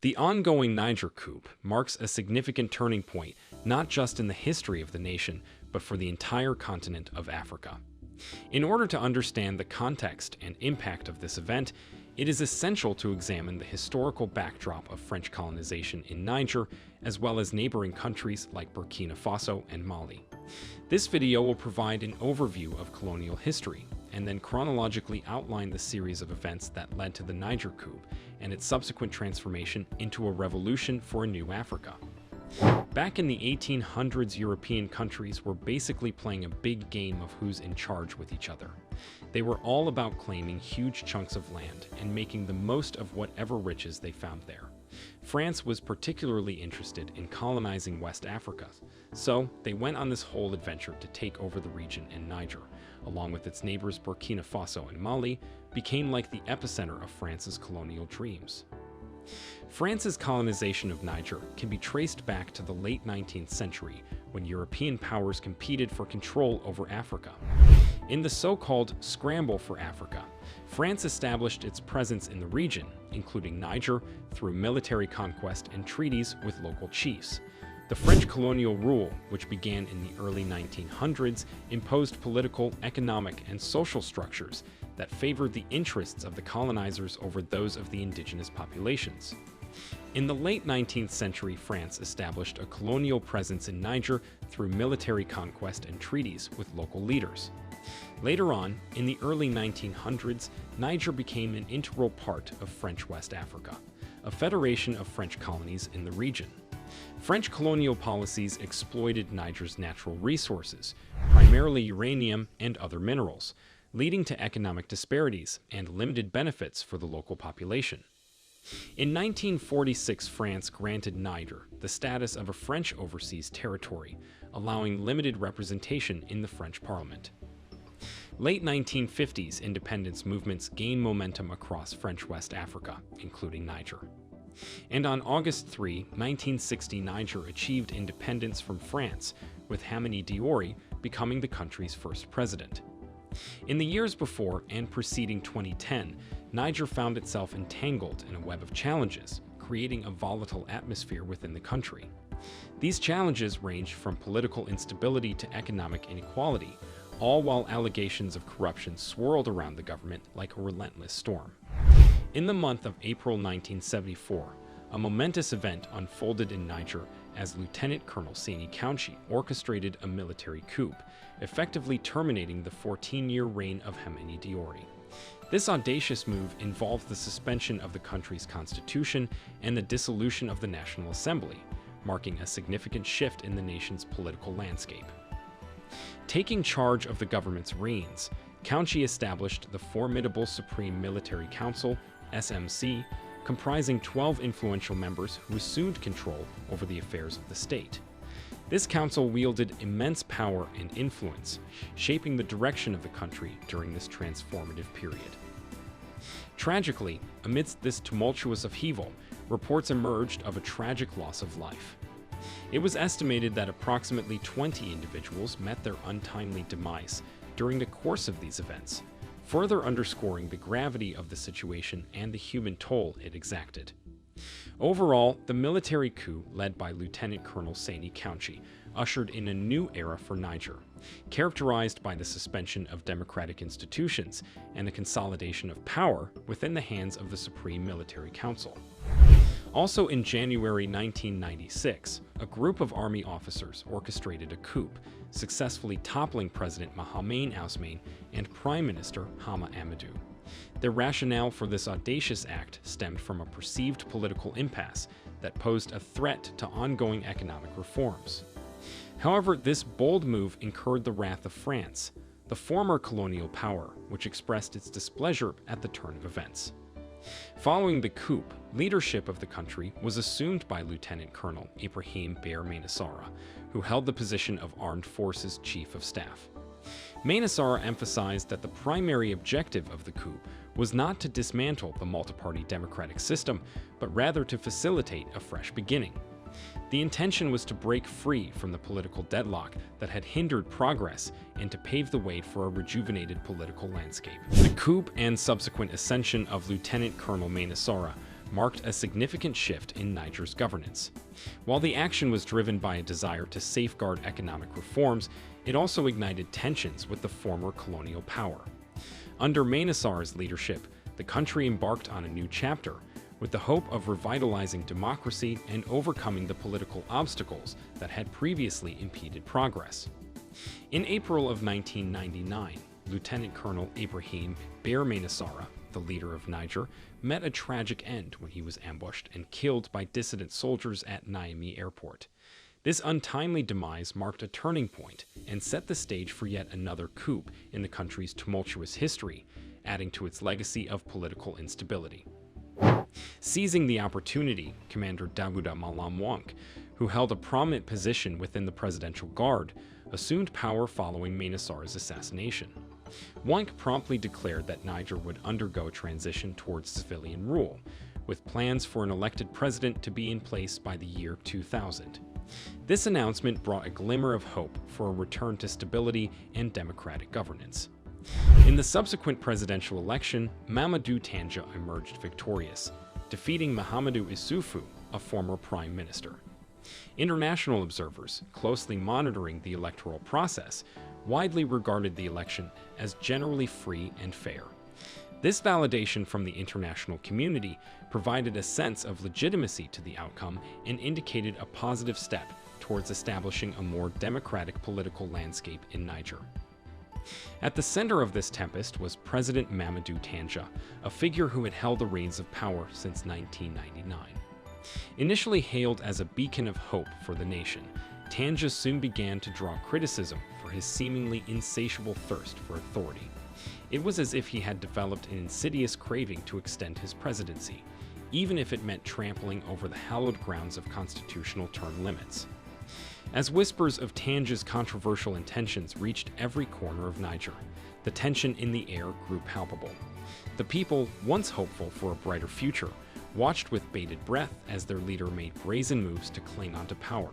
The ongoing Niger coup marks a significant turning point, not just in the history of the nation, but for the entire continent of Africa. In order to understand the context and impact of this event, it is essential to examine the historical backdrop of French colonization in Niger, as well as neighboring countries like Burkina Faso and Mali. This video will provide an overview of colonial history, and then chronologically outline the series of events that led to the Niger coup and its subsequent transformation into a revolution for a new Africa. Back in the 1800s, European countries were basically playing a big game of who's in charge with each other. They were all about claiming huge chunks of land and making the most of whatever riches they found there. France was particularly interested in colonizing West Africa, so they went on this whole adventure to take over the region, and Niger, along with its neighbors Burkina Faso and Mali, became like the epicenter of France's colonial dreams. France's colonization of Niger can be traced back to the late 19th century, when European powers competed for control over Africa. In the so-called Scramble for Africa, France established its presence in the region, including Niger, through military conquest and treaties with local chiefs. The French colonial rule, which began in the early 1900s, imposed political, economic, and social structures that favored the interests of the colonizers over those of the indigenous populations. In the late 19th century, France established a colonial presence in Niger through military conquest and treaties with local leaders. Later on, in the early 1900s, Niger became an integral part of French West Africa, a federation of French colonies in the region. French colonial policies exploited Niger's natural resources, primarily uranium and other minerals, leading to economic disparities and limited benefits for the local population. In 1946, France granted Niger the status of a French overseas territory, allowing limited representation in the French Parliament. Late 1950s independence movements gained momentum across French West Africa, including Niger. And on August 3, 1960, Niger achieved independence from France, with Hamani Diori becoming the country's first president. In the years before and preceding 2010, Niger found itself entangled in a web of challenges, creating a volatile atmosphere within the country. These challenges ranged from political instability to economic inequality, all while allegations of corruption swirled around the government like a relentless storm. In the month of April 1974, a momentous event unfolded in Niger as Lieutenant Colonel Sani Kountchi orchestrated a military coup, effectively terminating the 14-year reign of Hamani Diori. This audacious move involved the suspension of the country's constitution and the dissolution of the National Assembly, marking a significant shift in the nation's political landscape. Taking charge of the government's reins, Kountchi established the formidable Supreme Military Council, SMC, comprising 12 influential members who assumed control over the affairs of the state. This council wielded immense power and influence, shaping the direction of the country during this transformative period. Tragically, amidst this tumultuous upheaval, reports emerged of a tragic loss of life. It was estimated that approximately 20 individuals met their untimely demise during the course of these events, further underscoring the gravity of the situation and the human toll it exacted. Overall, the military coup led by Lieutenant Colonel Sani Kountchi ushered in a new era for Niger, characterized by the suspension of democratic institutions and the consolidation of power within the hands of the Supreme Military Council. Also in January 1996, a group of army officers orchestrated a coup, successfully toppling President Mahamat Ousmane and Prime Minister Hama Amadou. Their rationale for this audacious act stemmed from a perceived political impasse that posed a threat to ongoing economic reforms. However, this bold move incurred the wrath of France, the former colonial power, which expressed its displeasure at the turn of events. Following the coup, leadership of the country was assumed by Lieutenant Colonel Ibrahim Ber Manasara, who held the position of Armed Forces Chief of Staff. Manasara emphasized that the primary objective of the coup was not to dismantle the multi-party democratic system, but rather to facilitate a fresh beginning. The intention was to break free from the political deadlock that had hindered progress and to pave the way for a rejuvenated political landscape. The coup and subsequent ascension of Lieutenant Colonel Manasara marked a significant shift in Niger's governance. While the action was driven by a desire to safeguard economic reforms, it also ignited tensions with the former colonial power. Under Manisar's leadership, the country embarked on a new chapter, with the hope of revitalizing democracy and overcoming the political obstacles that had previously impeded progress. In April of 1999, Lieutenant Colonel Ibrahim Ber Manisara, the leader of Niger, met a tragic end when he was ambushed and killed by dissident soldiers at Niamey Airport. This untimely demise marked a turning point and set the stage for yet another coup in the country's tumultuous history, adding to its legacy of political instability. Seizing the opportunity, Commander Dawuda Malam Wank, who held a prominent position within the Presidential Guard, assumed power following Manisar's assassination. Wank promptly declared that Niger would undergo transition towards civilian rule, with plans for an elected president to be in place by the year 2000. This announcement brought a glimmer of hope for a return to stability and democratic governance. In the subsequent presidential election, Mamadou Tanja emerged victorious, defeating Mahamadou Issoufou, a former prime minister. International observers, closely monitoring the electoral process, widely regarded the election as generally free and fair. This validation from the international community provided a sense of legitimacy to the outcome and indicated a positive step towards establishing a more democratic political landscape in Niger. At the center of this tempest was President Mamadou Tanja, a figure who had held the reins of power since 1999. Initially hailed as a beacon of hope for the nation, Tanja soon began to draw criticism for his seemingly insatiable thirst for authority. It was as if he had developed an insidious craving to extend his presidency, even if it meant trampling over the hallowed grounds of constitutional term limits. As whispers of Tanja's controversial intentions reached every corner of Niger, the tension in the air grew palpable. The people, once hopeful for a brighter future, watched with bated breath as their leader made brazen moves to cling onto power.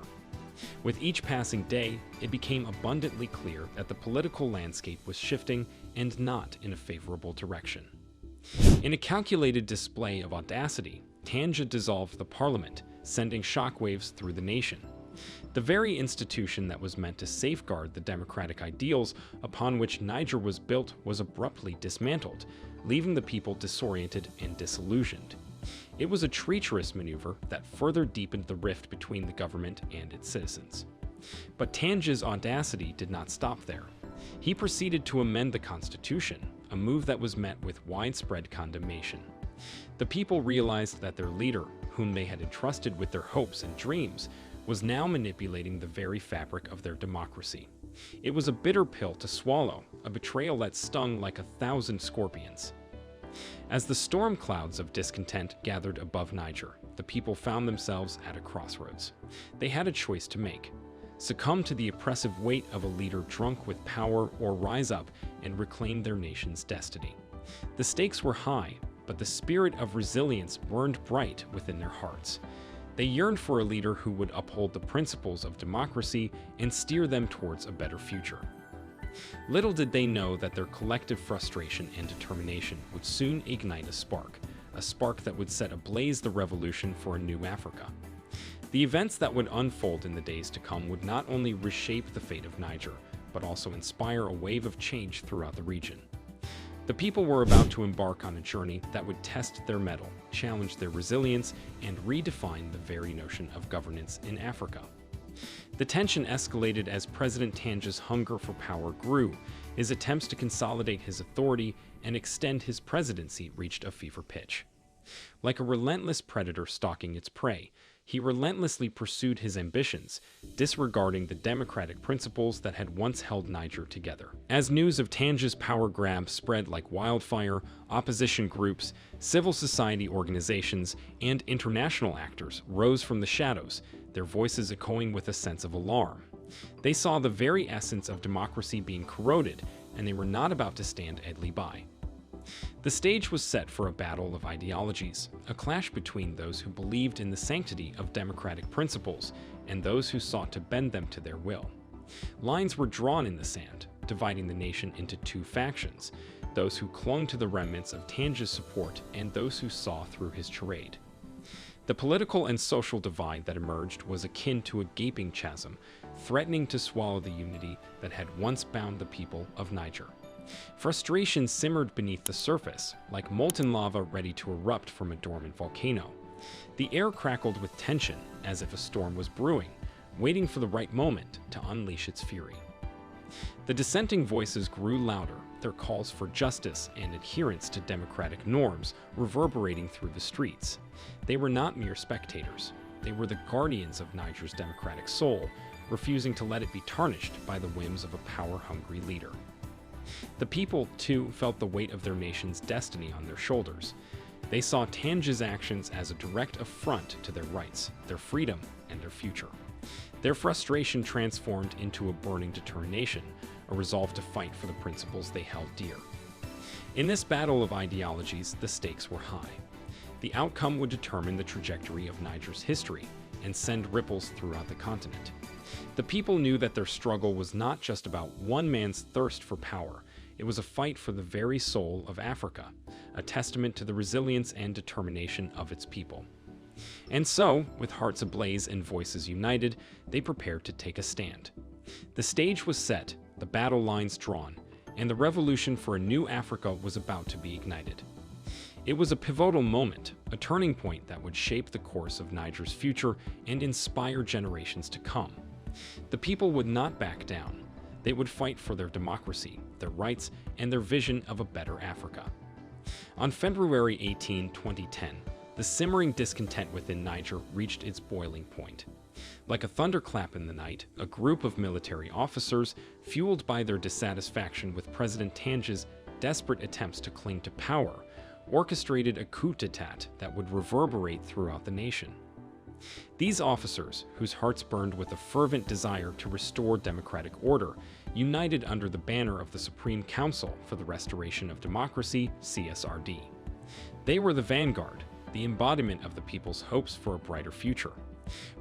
With each passing day, it became abundantly clear that the political landscape was shifting and not in a favorable direction. In a calculated display of audacity, Tanja dissolved the parliament, sending shockwaves through the nation. The very institution that was meant to safeguard the democratic ideals upon which Niger was built was abruptly dismantled, leaving the people disoriented and disillusioned. It was a treacherous maneuver that further deepened the rift between the government and its citizens. But Tanja's audacity did not stop there. He proceeded to amend the constitution, a move that was met with widespread condemnation. The people realized that their leader, whom they had entrusted with their hopes and dreams, was now manipulating the very fabric of their democracy. It was a bitter pill to swallow, a betrayal that stung like 1,000 scorpions. As the storm clouds of discontent gathered above Niger, the people found themselves at a crossroads. They had a choice to make: succumb to the oppressive weight of a leader drunk with power, or rise up and reclaim their nation's destiny. The stakes were high, but the spirit of resilience burned bright within their hearts. They yearned for a leader who would uphold the principles of democracy and steer them towards a better future. Little did they know that their collective frustration and determination would soon ignite a spark that would set ablaze the revolution for a new Africa. The events that would unfold in the days to come would not only reshape the fate of Niger, but also inspire a wave of change throughout the region. The people were about to embark on a journey that would test their mettle, challenge their resilience, and redefine the very notion of governance in Africa. The tension escalated as President Tanja's hunger for power grew. His attempts to consolidate his authority and extend his presidency reached a fever pitch. Like a relentless predator stalking its prey, he relentlessly pursued his ambitions, disregarding the democratic principles that had once held Niger together. As news of Tanja's power grab spread like wildfire, opposition groups, civil society organizations, and international actors rose from the shadows, their voices echoing with a sense of alarm. They saw the very essence of democracy being corroded, and they were not about to stand idly by. The stage was set for a battle of ideologies, a clash between those who believed in the sanctity of democratic principles and those who sought to bend them to their will. Lines were drawn in the sand, dividing the nation into two factions: those who clung to the remnants of Tanja's support and those who saw through his charade. The political and social divide that emerged was akin to a gaping chasm, threatening to swallow the unity that had once bound the people of Niger. Frustration simmered beneath the surface, like molten lava ready to erupt from a dormant volcano. The air crackled with tension, as if a storm was brewing, waiting for the right moment to unleash its fury. The dissenting voices grew louder, their calls for justice and adherence to democratic norms reverberating through the streets. They were not mere spectators. They were the guardians of Niger's democratic soul, refusing to let it be tarnished by the whims of a power-hungry leader. The people, too, felt the weight of their nation's destiny on their shoulders. They saw Tange's actions as a direct affront to their rights, their freedom, and their future. Their frustration transformed into a burning determination, a resolve to fight for the principles they held dear. In this battle of ideologies, the stakes were high. The outcome would determine the trajectory of Niger's history and send ripples throughout the continent. The people knew that their struggle was not just about one man's thirst for power. It was a fight for the very soul of Africa, a testament to the resilience and determination of its people. And so, with hearts ablaze and voices united, they prepared to take a stand. The stage was set, the battle lines drawn, and the revolution for a new Africa was about to be ignited. It was a pivotal moment, a turning point that would shape the course of Niger's future and inspire generations to come. The people would not back down. They would fight for their democracy, their rights, and their vision of a better Africa. On February 18, 2010, the simmering discontent within Niger reached its boiling point. Like a thunderclap in the night, a group of military officers, fueled by their dissatisfaction with President Tange's desperate attempts to cling to power, orchestrated a coup d'etat that would reverberate throughout the nation. These officers, whose hearts burned with a fervent desire to restore democratic order, united under the banner of the Supreme Council for the Restoration of Democracy, CSRD. They were the vanguard, the embodiment of the people's hopes for a brighter future.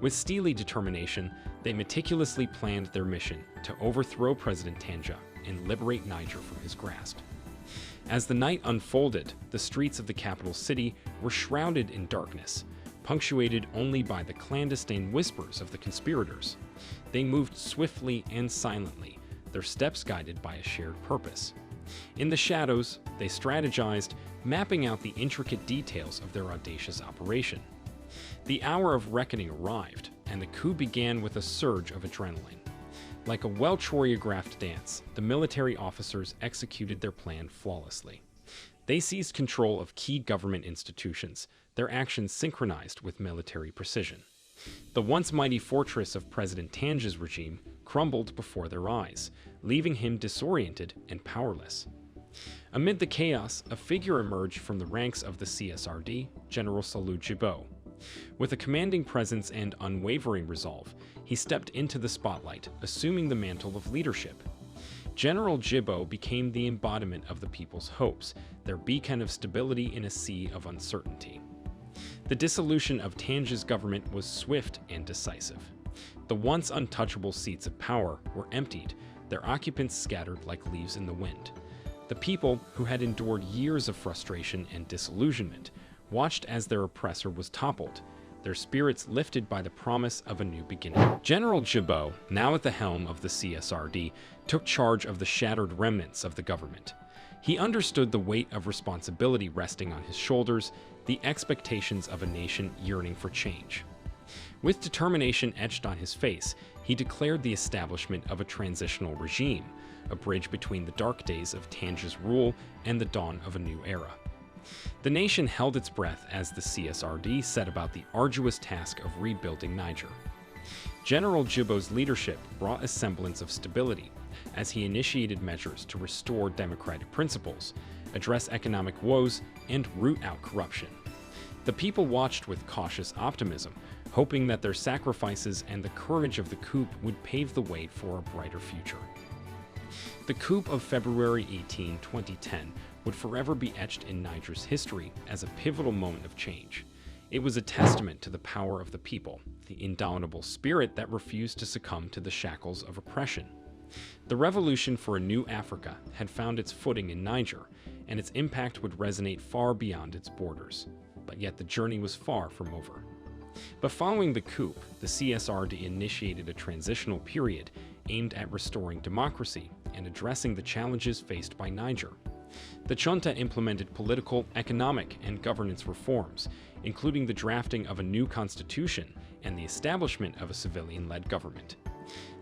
With steely determination, they meticulously planned their mission to overthrow President Tanja and liberate Niger from his grasp. As the night unfolded, the streets of the capital city were shrouded in darkness, punctuated only by the clandestine whispers of the conspirators. They moved swiftly and silently, their steps guided by a shared purpose. In the shadows, they strategized, mapping out the intricate details of their audacious operation. The hour of reckoning arrived, and the coup began with a surge of adrenaline. Like a well-choreographed dance, the military officers executed their plan flawlessly. They seized control of key government institutions, their actions synchronized with military precision. The once mighty fortress of President Tange's regime crumbled before their eyes, leaving him disoriented and powerless. Amid the chaos, a figure emerged from the ranks of the CSRD, General Salou Djibo. With a commanding presence and unwavering resolve, he stepped into the spotlight, assuming the mantle of leadership. General Djibo became the embodiment of the people's hopes, their beacon of stability in a sea of uncertainty. The dissolution of Tange's government was swift and decisive. The once untouchable seats of power were emptied, their occupants scattered like leaves in the wind. The people, who had endured years of frustration and disillusionment, watched as their oppressor was toppled, their spirits lifted by the promise of a new beginning. General Djibo, now at the helm of the CSRD, took charge of the shattered remnants of the government. He understood the weight of responsibility resting on his shoulders, the expectations of a nation yearning for change. With determination etched on his face, he declared the establishment of a transitional regime, a bridge between the dark days of Tange's rule and the dawn of a new era. The nation held its breath as the CSRD set about the arduous task of rebuilding Niger. General Djibo's leadership brought a semblance of stability as he initiated measures to restore democratic principles, address economic woes, and root out corruption. The people watched with cautious optimism, hoping that their sacrifices and the courage of the coup would pave the way for a brighter future. The coup of February 18, 2010 would forever be etched in Niger's history as a pivotal moment of change. It was a testament to the power of the people, the indomitable spirit that refused to succumb to the shackles of oppression. The revolution for a new Africa had found its footing in Niger, and its impact would resonate far beyond its borders. But yet the journey was far from over. But following the coup, the CSRD initiated a transitional period aimed at restoring democracy and addressing the challenges faced by Niger. The junta implemented political, economic, and governance reforms, including the drafting of a new constitution and the establishment of a civilian-led government.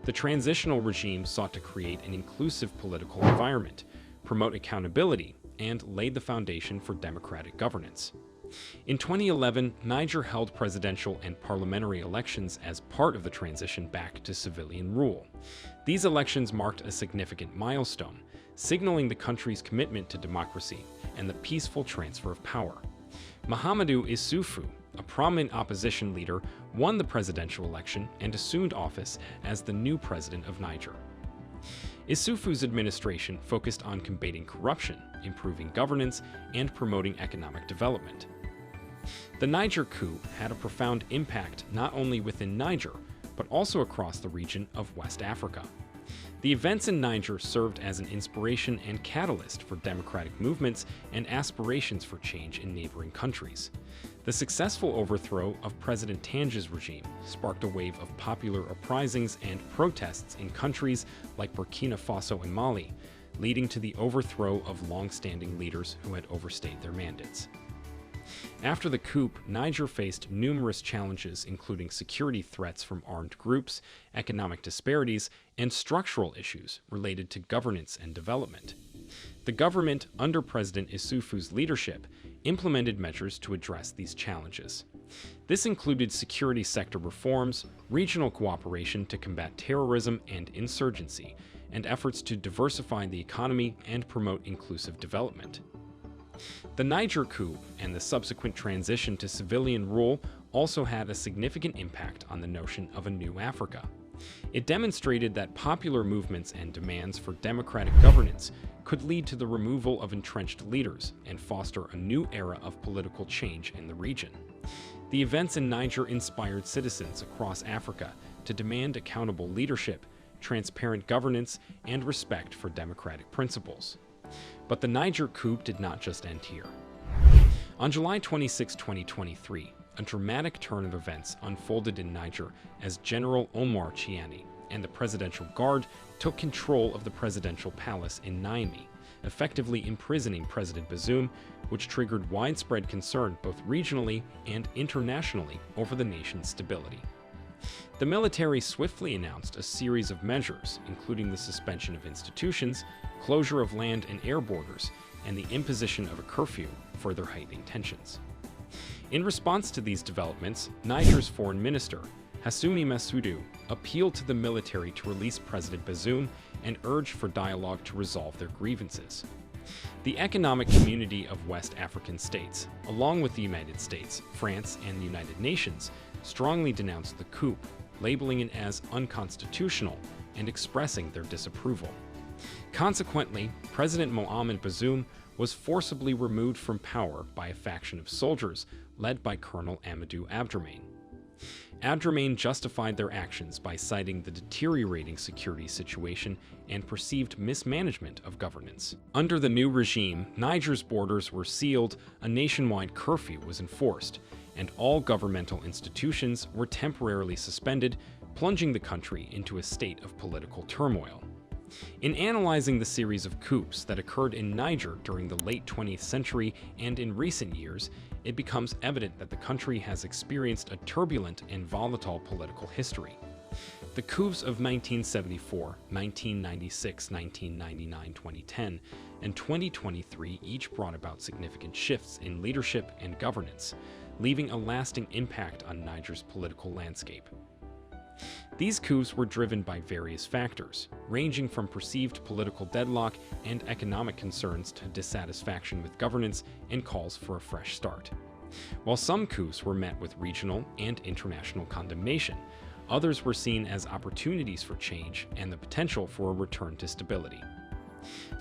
The transitional regime sought to create an inclusive political environment, promote accountability, and laid the foundation for democratic governance. In 2011, Niger held presidential and parliamentary elections as part of the transition back to civilian rule. These elections marked a significant milestone, signaling the country's commitment to democracy and the peaceful transfer of power. Mahamadou Issoufou, a prominent opposition leader, won the presidential election and assumed office as the new president of Niger. Issoufou's administration focused on combating corruption, improving governance, and promoting economic development. The Niger coup had a profound impact not only within Niger, but also across the region of West Africa. The events in Niger served as an inspiration and catalyst for democratic movements and aspirations for change in neighboring countries. The successful overthrow of President Tange's regime sparked a wave of popular uprisings and protests in countries like Burkina Faso and Mali, leading to the overthrow of long-standing leaders who had overstayed their mandates. After the coup, Niger faced numerous challenges, including security threats from armed groups, economic disparities, and structural issues related to governance and development. The government, under President Issoufou's leadership, implemented measures to address these challenges. This included security sector reforms, regional cooperation to combat terrorism and insurgency, and efforts to diversify the economy and promote inclusive development. The Niger coup and the subsequent transition to civilian rule also had a significant impact on the notion of a new Africa. It demonstrated that popular movements and demands for democratic governance could lead to the removal of entrenched leaders and foster a new era of political change in the region. The events in Niger inspired citizens across Africa to demand accountable leadership, transparent governance, and respect for democratic principles. But the Niger coup did not just end here. On July 26, 2023, a dramatic turn of events unfolded in Niger as General Omar Chiani and the Presidential Guard took control of the presidential palace in Niamey, effectively imprisoning President Bazoum, which triggered widespread concern both regionally and internationally over the nation's stability. The military swiftly announced a series of measures, including the suspension of institutions, closure of land and air borders, and the imposition of a curfew, further heightening tensions. In response to these developments, Niger's foreign minister, Hassoumi Massoudou, appealed to the military to release President Bazoum and urged for dialogue to resolve their grievances. The Economic Community of West African States, along with the United States, France, and the United Nations, strongly denounced the coup, labeling it as unconstitutional and expressing their disapproval. Consequently, President Mohamed Bazoum was forcibly removed from power by a faction of soldiers led by Colonel Amadou Abdrahmane. Abdrahmane justified their actions by citing the deteriorating security situation and perceived mismanagement of governance. Under the new regime, Niger's borders were sealed, a nationwide curfew was enforced, and all governmental institutions were temporarily suspended, plunging the country into a state of political turmoil. In analyzing the series of coups that occurred in Niger during the late 20th century and in recent years, it becomes evident that the country has experienced a turbulent and volatile political history. The coups of 1974, 1996, 1999, 2010, and 2023 each brought about significant shifts in leadership and governance, leaving a lasting impact on Niger's political landscape. These coups were driven by various factors, ranging from perceived political deadlock and economic concerns to dissatisfaction with governance and calls for a fresh start. While some coups were met with regional and international condemnation, others were seen as opportunities for change and the potential for a return to stability.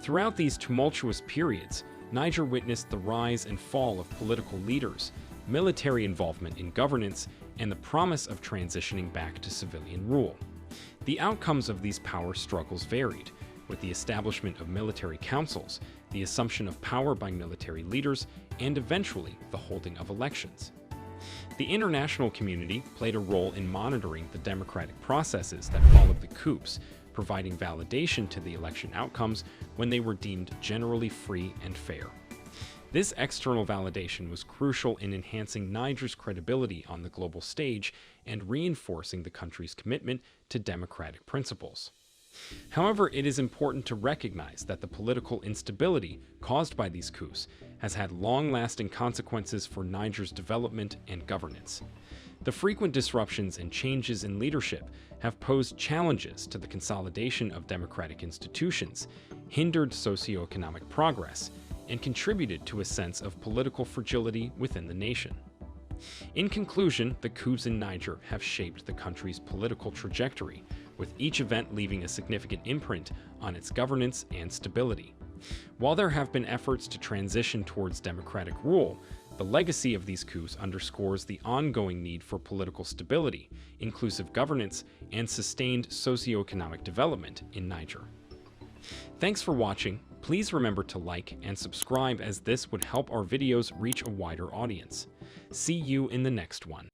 Throughout these tumultuous periods, Niger witnessed the rise and fall of political leaders, military involvement in governance, and the promise of transitioning back to civilian rule. The outcomes of these power struggles varied, with the establishment of military councils, the assumption of power by military leaders, and eventually the holding of elections. The international community played a role in monitoring the democratic processes that followed the coups, providing validation to the election outcomes when they were deemed generally free and fair. This external validation was crucial in enhancing Niger's credibility on the global stage and reinforcing the country's commitment to democratic principles. However, it is important to recognize that the political instability caused by these coups has had long-lasting consequences for Niger's development and governance. The frequent disruptions and changes in leadership have posed challenges to the consolidation of democratic institutions, hindered socioeconomic progress, and contributed to a sense of political fragility within the nation. In conclusion, the coups in Niger have shaped the country's political trajectory, with each event leaving a significant imprint on its governance and stability. While there have been efforts to transition towards democratic rule, the legacy of these coups underscores the ongoing need for political stability, inclusive governance, and sustained socioeconomic development in Niger. Thanks for watching. Please remember to like and subscribe, as this would help our videos reach a wider audience. See you in the next one.